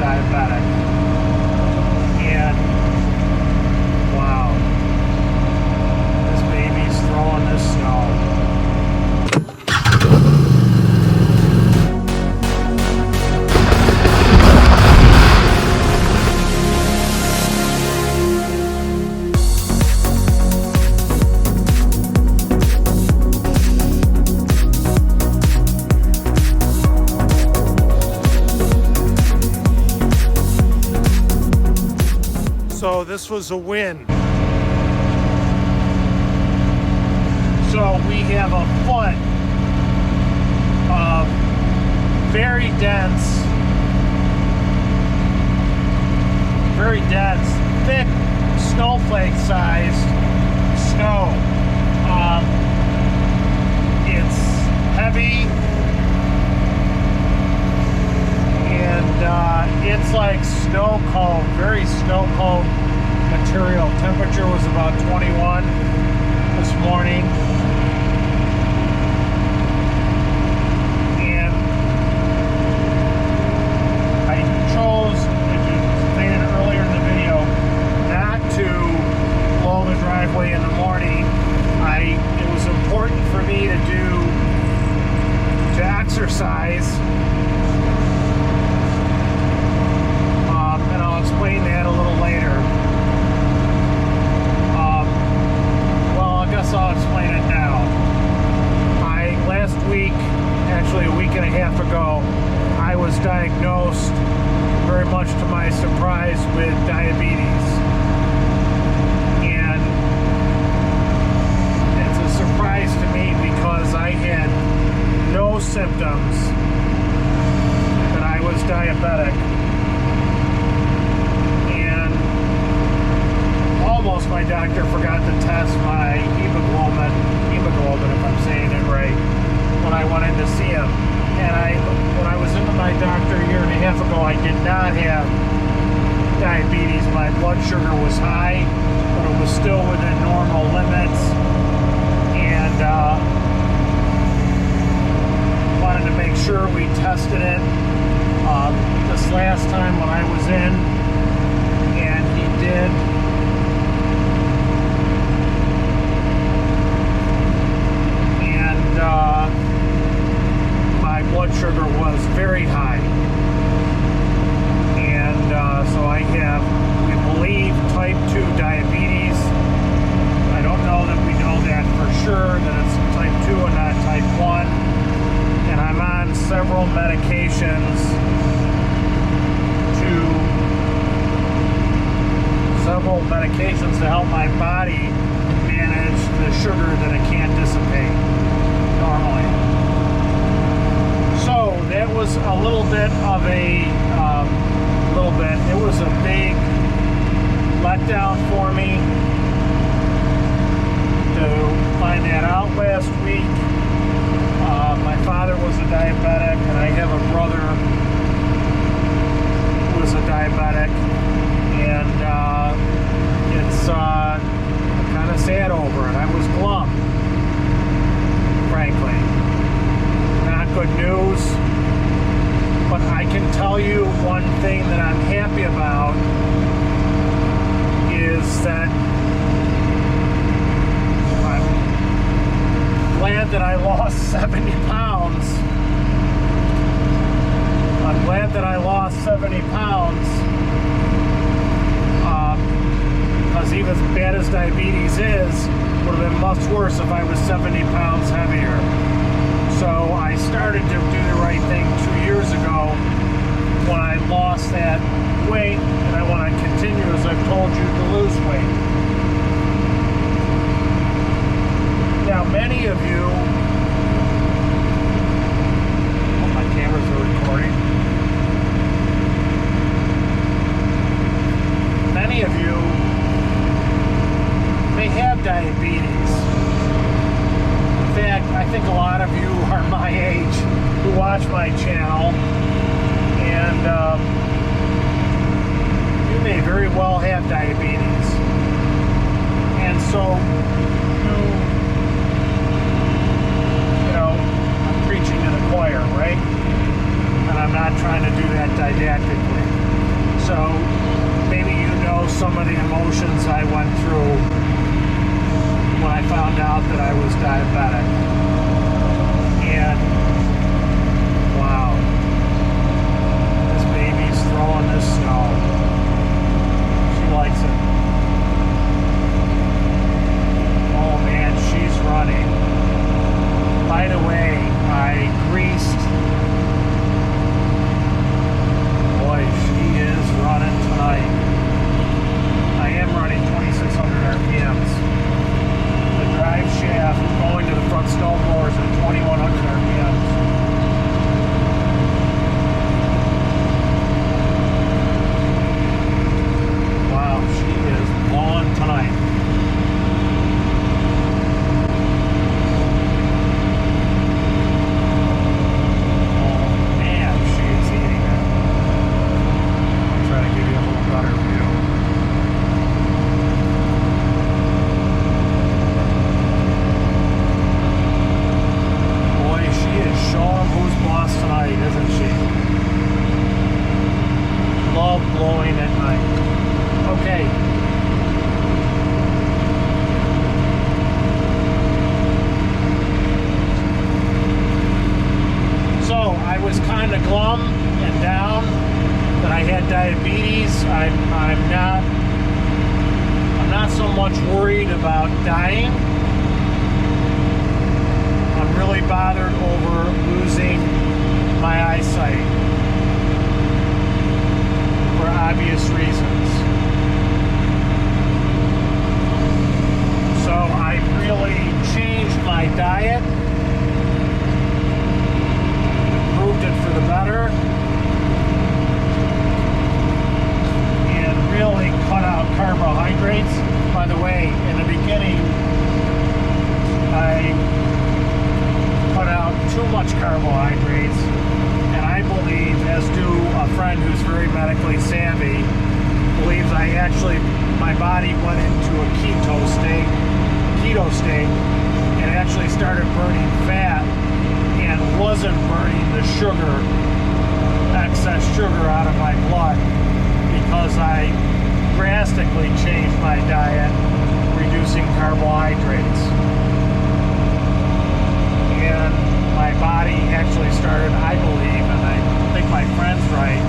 diabetic. And wow, this baby's throwing this snow. So this was a win. So we have a foot of very dense, thick snowflake-sized snow. It's heavy, and it's like snow cone, very snow cone material. Temperature was about 21 this morning. And I chose, as you stated earlier in the video, not to blow the driveway in the morning. It was important for me to exercise. And I'll explain that a little later. I'll explain it now. Last week, actually a week and a half ago, I was diagnosed, very much to my surprise, with diabetes. And it's a surprise to me because I had no symptoms that I was diabetic. Almost my doctor forgot to test my hemoglobin, if I'm saying it right, when I went in to see him. And when I was into my doctor a year and a half ago, I did not have diabetes. My blood sugar was high, but it was still within normal limits. And wanted to make sure we tested it this last time when I was in, and he did. My blood sugar was very high, and so I have, we believe, type 2 diabetes. I don't know that we know that for sure, that it's type 2 and not type 1, and I'm on several medications to help my body manage the sugar that it can't dissipate normally. So that was a little bit of it was a big letdown for me to find that out last week. My father was a diabetic, and I have a brother who was a diabetic, and it's kind of sad over it. I was glum, frankly. Not good news, but I can tell you one thing that I'm happy about is that I'm glad that I lost 70 pounds. I'm glad that I lost 70 pounds, because even as bad as diabetes is, it would have been much worse if I was 70 pounds heavier. So I started to do the right thing 2 years ago when I lost that weight, and I want to continue, as I've told you, to lose weight. Now, many of you, my cameras are recording. Many of you may have diabetes. In fact, I think a lot of you are my age who watch my channel, and you may very well have diabetes. And so, I'm preaching to the choir, right? And I'm not trying to do that didactically. So maybe you know some of the emotions I went through when I found out that I was diabetic. And wow, this baby's throwing this snow. She likes it. Oh man, she's running. By the way, I greased. Boy, she is running tonight. I am running 2,600 RPMs. The drive shaft going to the front snow blowers at 2,100 RPMs. Wow, she is blowing tonight. Blowing at night. Okay. So I was kind of glum and down that I had diabetes. I'm not so much worried about dying. I'm really bothered over losing my eyesight. For obvious reasons. So I really changed my diet, improved it for the better, and really cut out carbohydrates. By the way, in the beginning, I cut out too much carbohydrates. And I believe, as do a friend who's very medically savvy, believes my body went into a keto state, and actually started burning fat and wasn't burning the excess sugar out of my blood, because I drastically changed my diet, reducing carbohydrates. And my body actually started, I believe, and I think my friend's right,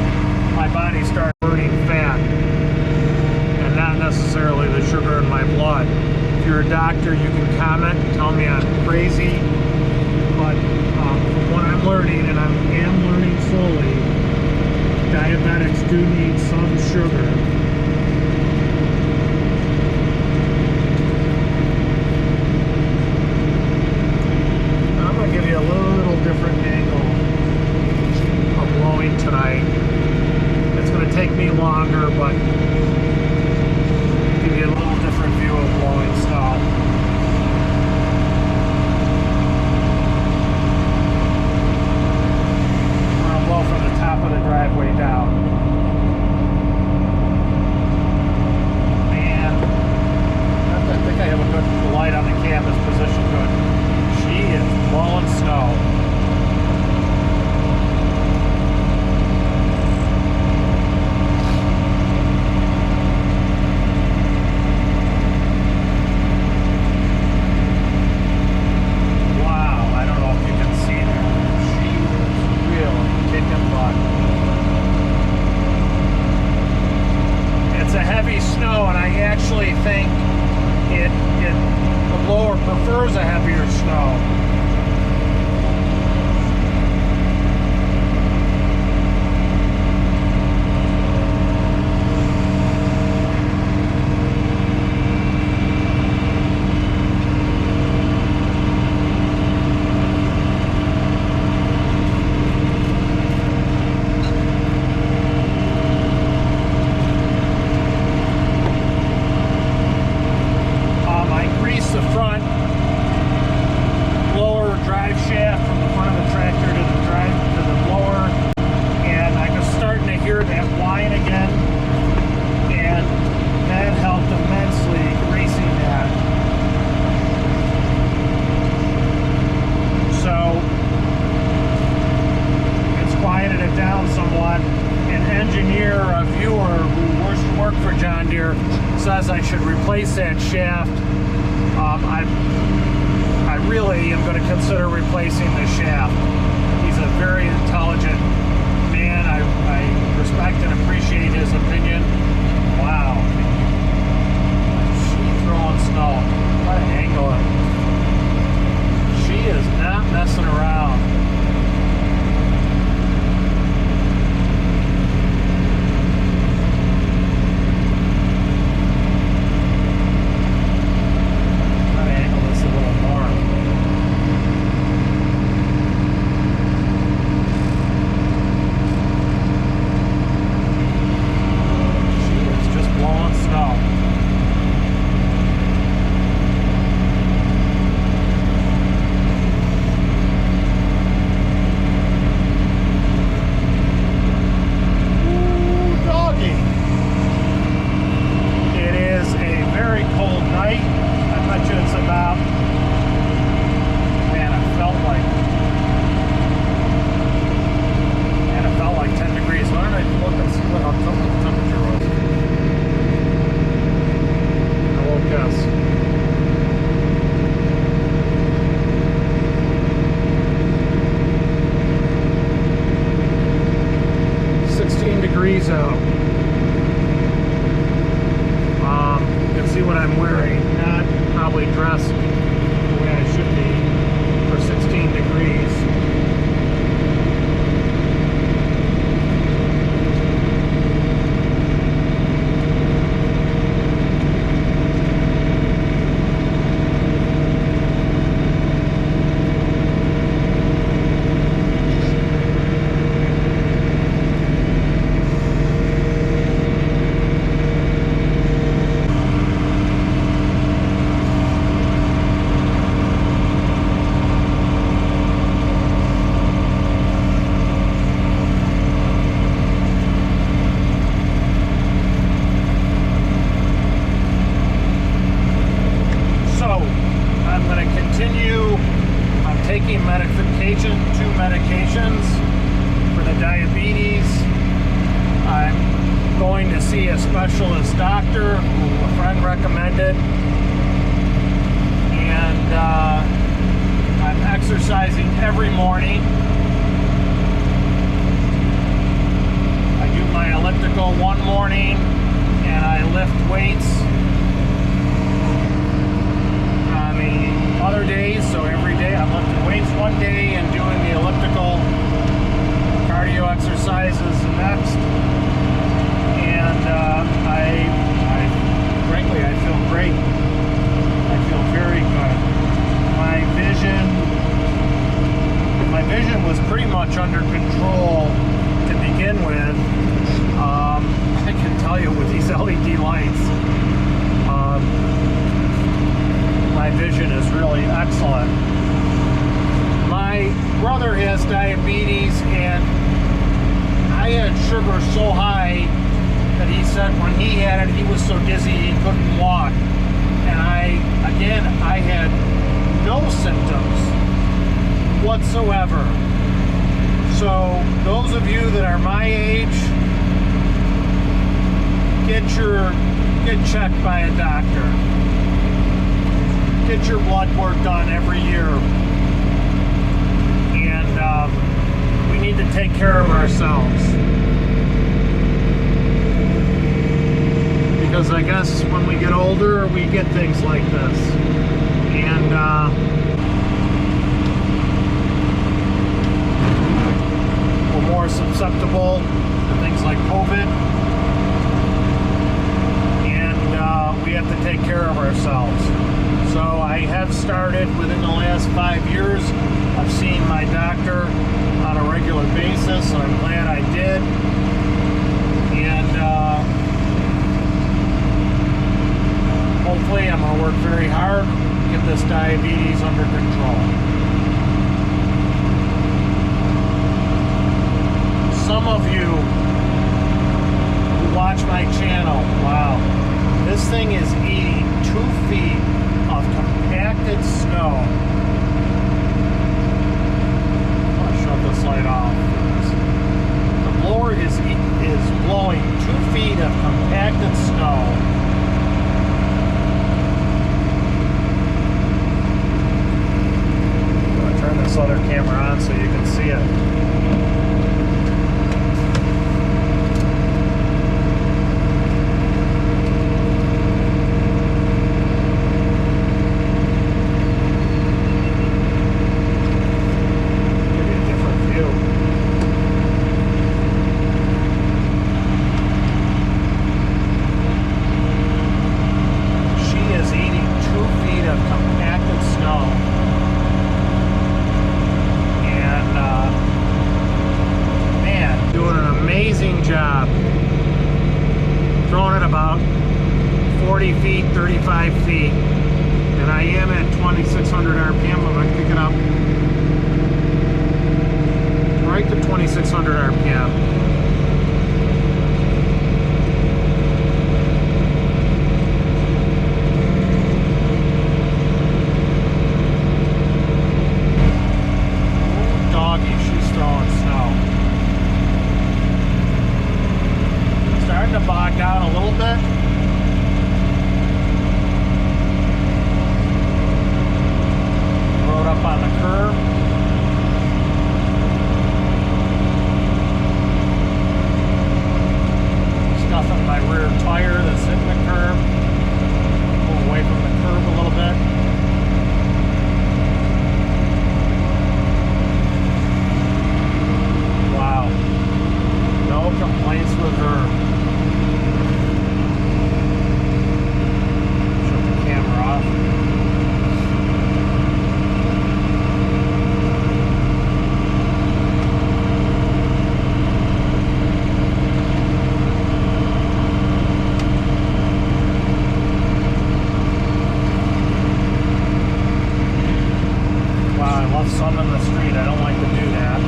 my body started burning fat and not necessarily the sugar in my blood. If you're a doctor, you can comment, tell me I'm crazy, but from what I'm learning, and I am learning slowly, diabetics do need some sugar. Give you a little different angle of blowing tonight. It's going to take me longer, but give you a little different view of blowing snow. We're going to blow from the top of the driveway down. Man, I think I have a good light on the canvas position good. She is blowing snow. Wow, I don't know if you can see that. She is really kicking butt. It's a heavy snow, and I actually think the blower prefers a heavier snow. The front blower drive shaft from the front of the tractor to the blower, and I was starting to hear that whine again, and that helped immensely greasing that. So it's quieted it down somewhat. an engineer, a viewer who worked for John Deere, says I should replace that shaft, I really am going to consider replacing the shaft. He's a very intelligent man. I respect and appreciate his opinion. Wow. She's throwing snow. What an angle. She is not messing around. Out. You can see what I'm wearing, not probably dressed the way I should be for 16 degrees. Taking two medications for the diabetes. I'm going to see a specialist doctor who a friend recommended, and I'm exercising every morning. I do my elliptical one morning, and I lift weights on the other days. So every day I'm lifting weights one day and doing the elliptical cardio exercises the next. And frankly, I feel great. I feel very good. My vision was pretty much under control to begin with. I can tell you with these LED lights, my vision is really excellent. My brother has diabetes, and I had sugar so high that he said when he had it, he was so dizzy he couldn't walk. And I had no symptoms whatsoever. So those of you that are my age, get checked by a doctor. Get your blood work done every year. And we need to take care of ourselves. Because I guess when we get older, we get things like this. And we're more susceptible to things like COVID. And we have to take care of ourselves. So I have started within the last 5 years. I've seen my doctor on a regular basis, and I'm glad I did. And hopefully I'm going to work very hard to get this diabetes under control. Some of you who watch my channel, wow, this thing is eating 2 feet of compacted snow. I'm going to shut this light off. The blower is doing an amazing job. Throwing it about 40 feet, 35 feet. And I am at 2,600 RPM. I'm going to pick it up right to 2,600 RPM. Bog down a little bit. Rode up on the curb. Stuffing my rear tire that's hitting the curb. Pull away from the curb a little bit. Wow. No complaints with her. Sun in the street. I don't like to do that.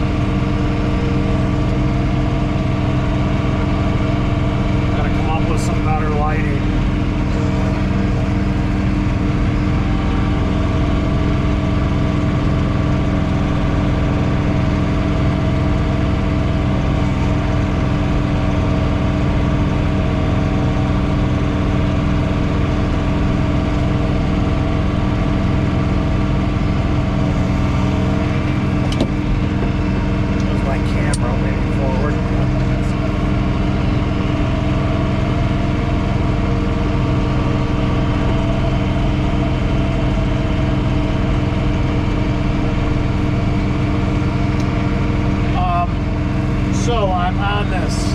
Gotta come up with some better lighting. So I'm on this.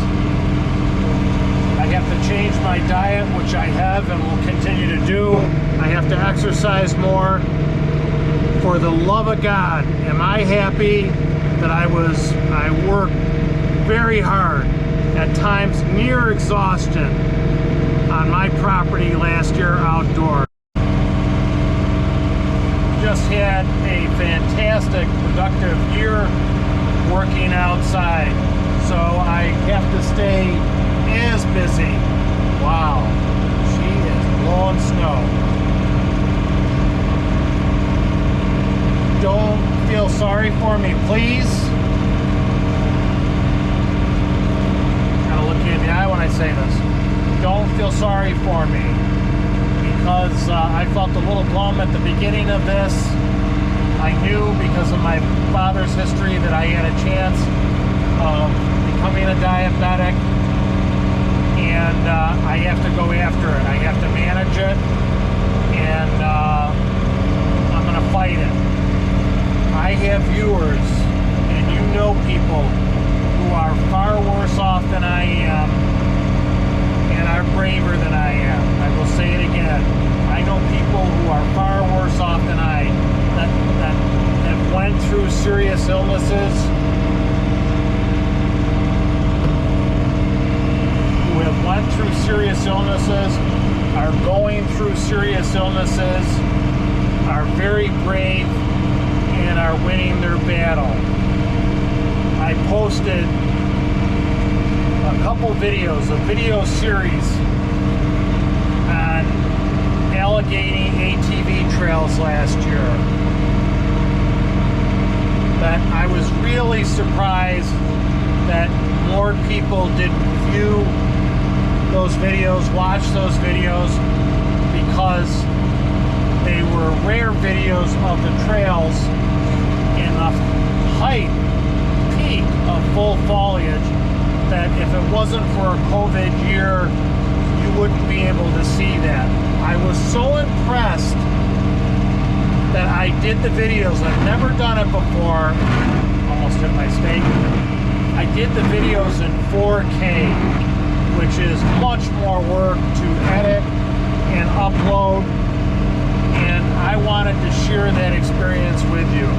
I have to change my diet, which I have and will continue to do. I have to exercise more. For the love of God, am I happy that I worked very hard, at times near exhaustion, on my property last year outdoors. Just had a fantastic, productive year working outside. So I have to stay as busy. Wow, she is blowing snow. Don't feel sorry for me, please. Gotta look you in the eye when I say this. Don't feel sorry for me, because I felt a little glum at the beginning of this. I knew because of my father's history that I had a chance of becoming a diabetic, and I have to go after it. I have to manage it, and I'm going to fight it. I have viewers, and you know people who are far worse off than I am, and are braver than I am. I will say it again. I know people who are far worse off than I, that have went through serious illnesses, are going through serious illnesses, are very brave, and are winning their battle. I posted a couple videos, a video series on alligating ATV trails last year that I was really surprised that more people didn't view those videos, watch those videos, because they were rare videos of the trails in the height, peak of full foliage, that if it wasn't for a COVID year, you wouldn't be able to see that. I was so impressed that I did the videos. I've never done it before. Almost hit my stake. I did the videos in 4K, which is much more work to edit and upload, and I wanted to share that experience with you.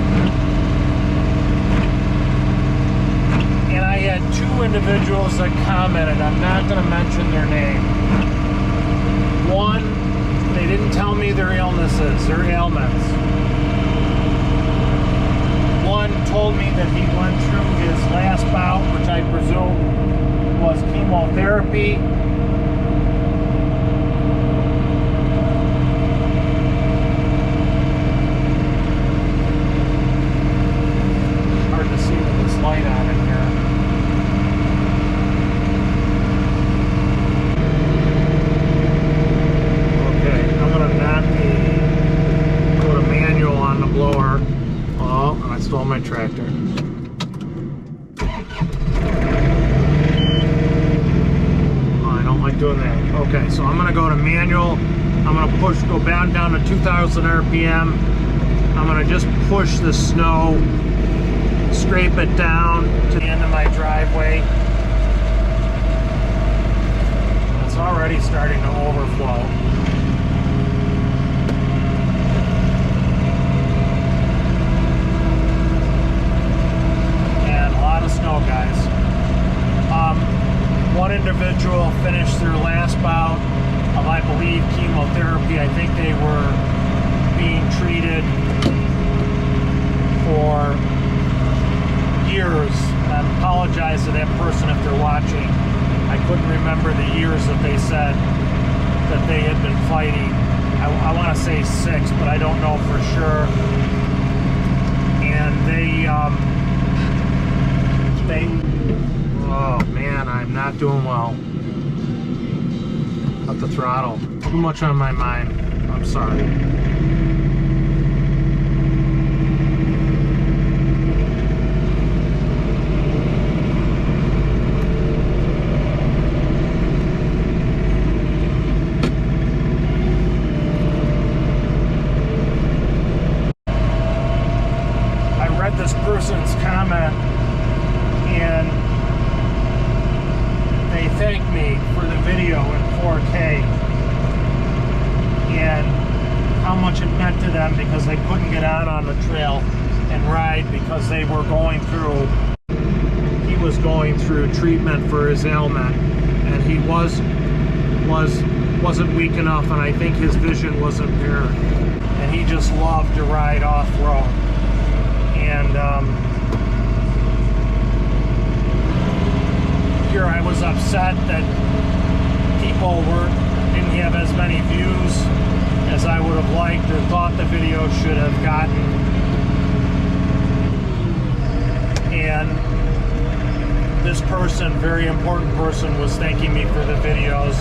And I had 2 two individuals that commented. I'm not going to mention their name. One, they didn't tell me their illnesses, their ailments. One told me that he went through his last bout, which I presume was chemotherapy. Hard to see with this light on in here. Okay, I'm gonna not go to manual on the blower. Oh, and I stole my tractor. Oh, I don't like doing that. Okay, so I'm gonna go to manual. I'm gonna go down to 2,000 RPM. I'm gonna just push the snow, scrape it down to the end of my driveway. It's already starting to overflow. Snow, guys. One individual finished their last bout of, I believe, chemotherapy. I think they were being treated for years. I apologize to that person if they're watching. I couldn't remember the years that they said that they had been fighting. I want to say 6, but I don't know for sure. And oh man, I'm not doing well. At the throttle. Too much on my mind. I'm sorry. I read this person's comment and they thanked me for the video in 4K and how much it meant to them because they couldn't get out on the trail and ride because they were he was going through treatment for his ailment, and he wasn't weak enough, and I think his vision was impaired, and he just loved to ride off-road. And here I was upset that people didn't have as many views as I would have liked or thought the video should have gotten. And this person, very important person, was thanking me for the videos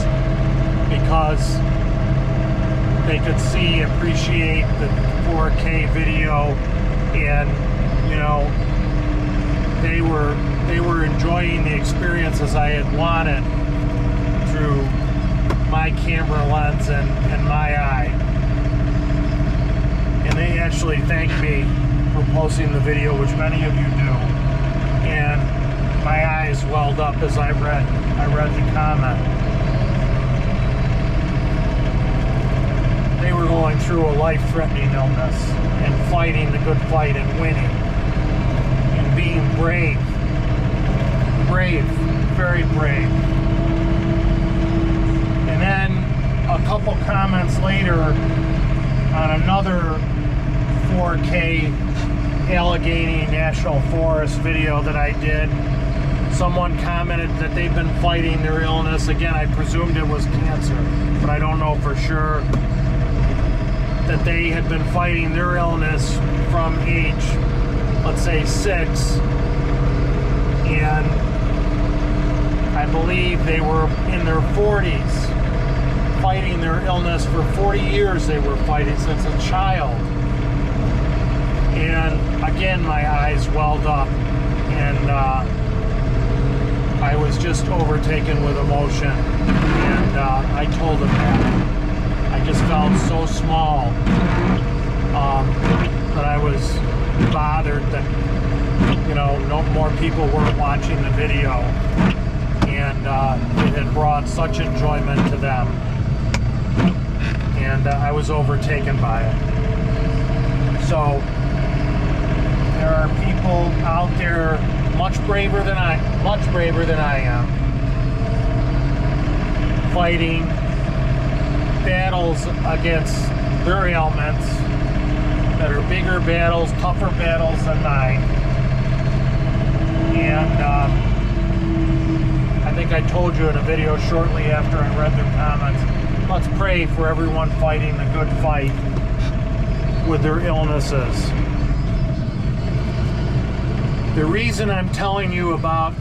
because they could appreciate the 4K video, and you know, they were enjoying the experiences I had wanted through my camera lens and my eye. And they actually thanked me for posting the video, which many of you do. And my eyes welled up as I read the comment. They were going through a life-threatening illness and fighting the good fight and winning and being brave, very brave. And then a couple comments later on another 4K Allegheny National Forest video that I did, someone commented that they've been fighting their illness. Again, I presumed it was cancer, but I don't know for sure. That they had been fighting their illness from age, let's say 6, and I believe they were in their 40s fighting their illness. For 40 years they were fighting since a child. And again, my eyes welled up, and I was just overtaken with emotion, and I told them that. I just felt so small that I was bothered that, you know, no more people weren't watching the video, and it had brought such enjoyment to them, and I was overtaken by it. So there are people out there much braver than I am, fighting battles against their ailments that are bigger battles, tougher battles than mine. And I think I told you in a video shortly after I read their comments, let's pray for everyone fighting the good fight with their illnesses. The reason I'm telling you about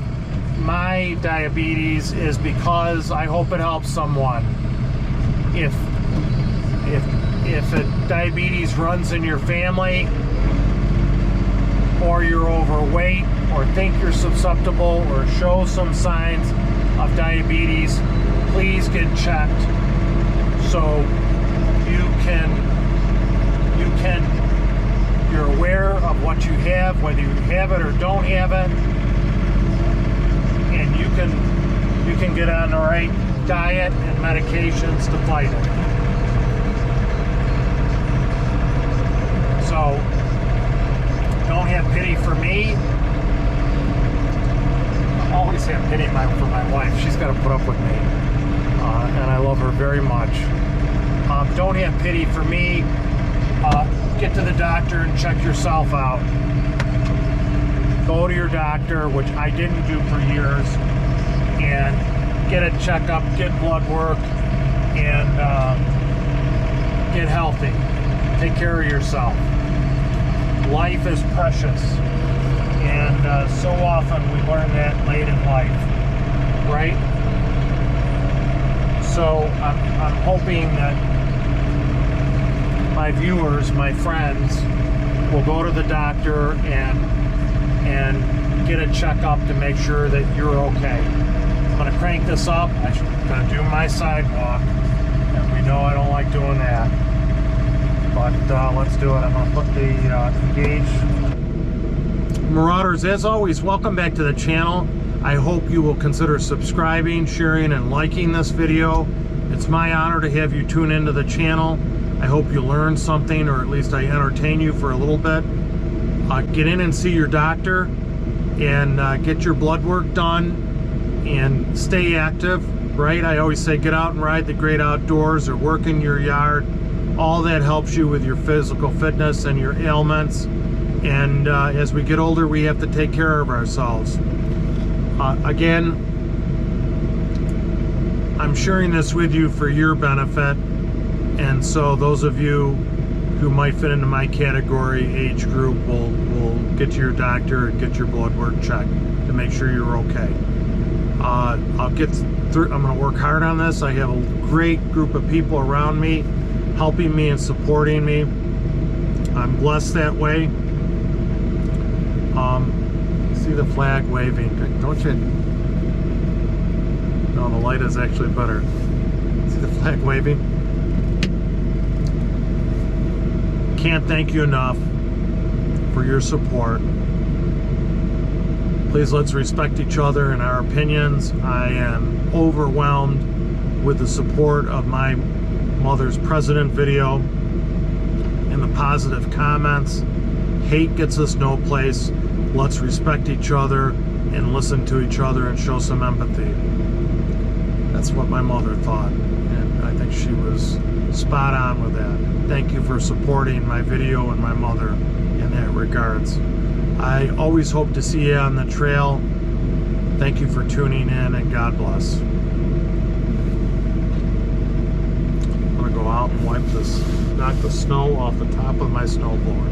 my diabetes is because I hope it helps someone. If diabetes runs in your family, or you're overweight, or think you're susceptible, or show some signs of diabetes, please get checked so you're aware of what you have, whether you have it or don't have it, and you can get on the right diet and medications to fight it. So don't have pity for me. I always have pity for my wife. She's got to put up with me, and I love her very much. Don't have pity for me. Get to the doctor and check yourself out. Go to your doctor, which I didn't do for years, and get a checkup, get blood work, and get healthy. Take care of yourself. Life is precious, and so often we learn that late in life, right? So I'm hoping that my viewers, my friends, will go to the doctor and get a checkup to make sure that you're okay. I'm going to crank this up. I'm going to do my sidewalk, and we know I don't like doing that. But let's do it. I'm going to put the engage. Marauders, as always, welcome back to the channel. I hope you will consider subscribing, sharing, and liking this video. It's my honor to have you tune into the channel. I hope you learn something, or at least I entertain you for a little bit. Get in and see your doctor, and get your blood work done, and stay active, right? I always say get out and ride the great outdoors, or work in your yard. All that helps you with your physical fitness and your ailments. And as we get older, we have to take care of ourselves. Again, I'm sharing this with you for your benefit. And so those of you who might fit into my category, age group, will get to your doctor and get your blood work checked to make sure you're okay. I'll get through. I'm going to work hard on this. I have a great group of people around me helping me and supporting me. I'm blessed that way. See the flag waving, don't you? No, the light is actually better. See the flag waving? Can't thank you enough for your support. Please, let's respect each other and our opinions. I am overwhelmed with the support of my mother's president video and the positive comments. Hate gets us no place. Let's respect each other and listen to each other and show some empathy. That's what my mother thought, and I think she was spot on with that. Thank you for supporting my video and my mother in that regards. I always hope to see you on the trail. Thank you for tuning in, and God bless. I'm gonna go out and wipe this, knock the snow off the top of my snowblower.